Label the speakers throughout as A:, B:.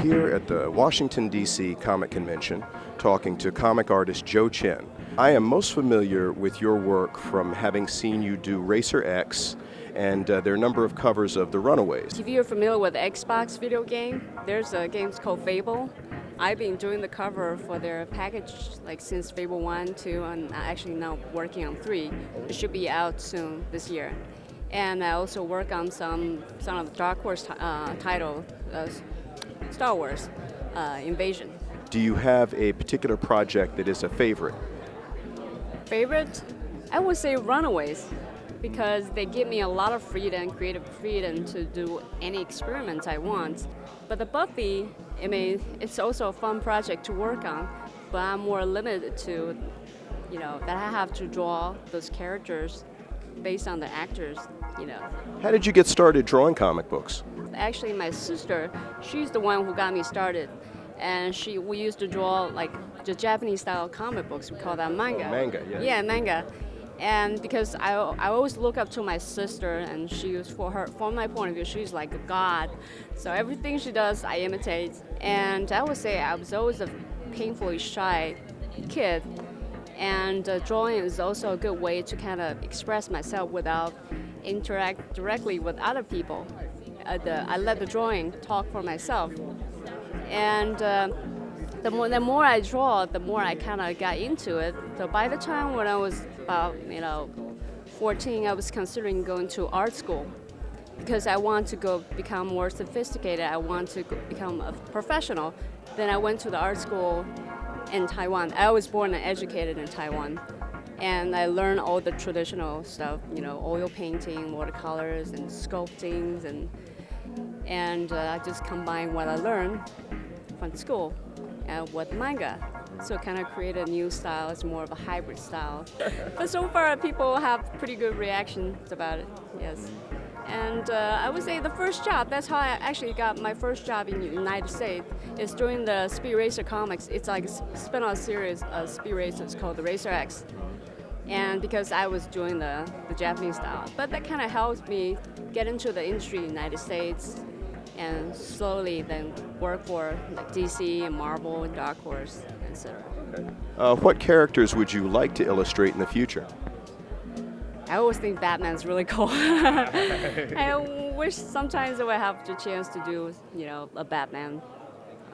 A: here at the Washington, D.C. Comic Convention talking to comic artist Chen. I am most familiar with your work from having seen you do Racer X, and there are a number of covers of The Runaways.
B: If you're familiar with the Xbox video game, there's a game called Fable. I've been doing the cover for their package since Fable 1, 2, and actually now working on 3. It should be out soon this year. And I also work on some of the Dark Horse title, Star Wars Invasion.
A: Do you have a particular project that is a favorite?
B: Favorite? I would say Runaways, because they give me a lot of freedom, creative freedom to do any experiments I want. But the Buffy, it's also a fun project to work on, but I'm more limited to, that I have to draw those characters based on the actors,
A: How did you get started drawing comic books?
B: Actually, my sister, she's the one who got me started. And we used to draw the Japanese style comic books. We call that manga.
A: Oh, manga, yeah.
B: Yeah, manga. And because I always look up to my sister, and from my point of view, she's like a god. So everything she does, I imitate. And I would say I was always a painfully shy kid. And drawing is also a good way to kind of express myself without interact directly with other people. I let the drawing talk for myself. And the more I draw, the more I kind of got into it. So by the time when I was about 14, I was considering going to art school because I want to become more sophisticated. I want to become a professional. Then I went to the art school in Taiwan. I was born and educated in Taiwan. And I learned all the traditional stuff, oil painting, watercolors, and sculptings, and I just combined what I learned from school with manga. So kind of create a new style. It's more of a hybrid style. But so far, people have pretty good reactions about it, yes. And I would say the first job, that's how I actually got my first job in the United States, is doing the Speed Racer comics. It's like a spin-off series of Speed Racers called the Racer X. And because I was doing the Japanese style. But that kind of helped me get into the industry in the United States and slowly then work for DC and Marvel and Dark Horse, etc.
A: What characters would you like to illustrate in the future?
B: I always think Batman's really cool. I wish sometimes I would have the chance to do,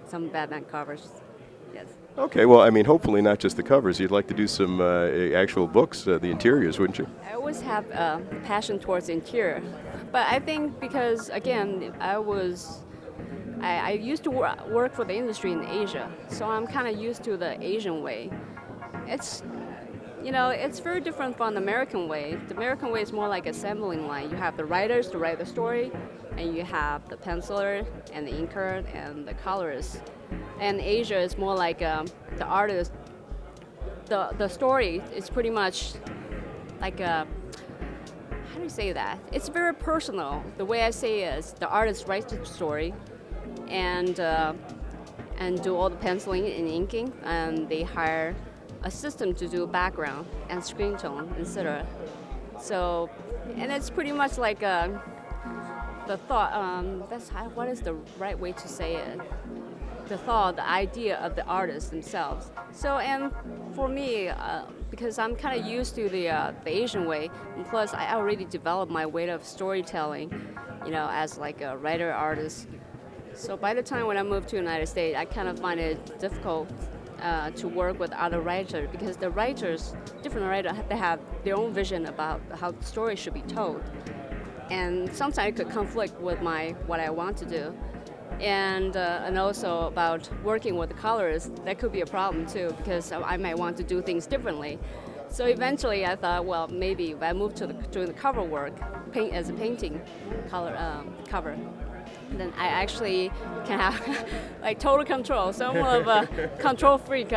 B: some Batman covers. Yes.
A: Okay, well, hopefully not just the covers. You'd like to do some actual books, the interiors, wouldn't you?
B: I always have a passion towards interior. But I think because, again, I used to work for the industry in Asia, so I'm kind of used to the Asian way. It's very different from the American way. The American way is more like assembling line. You have the writers to write the story, and you have the penciler and the inker and the colorist. And Asia is more like the artist. The story is pretty much like how do you say that? It's very personal. The way I say it is the artist writes the story and do all the penciling and inking, and they hire a system to do background and screen tone, etc. So, and it's pretty much like the thought. What is the right way to say it? The thought, the idea of the artists themselves. So, and for me, because I'm kind of used to the Asian way, and plus I already developed my way of storytelling, as like a writer artist. So by the time when I moved to the United States, I kind of find it difficult to work with other writers because the different writers, they have their own vision about how the story should be told, and sometimes it could conflict with what I want to do. And also about working with the colorists, that could be a problem too, because I might want to do things differently. So eventually I thought, well, maybe if I move to doing the cover work, paint as a painting cover, then I actually can have total control. So I'm more of a control freak.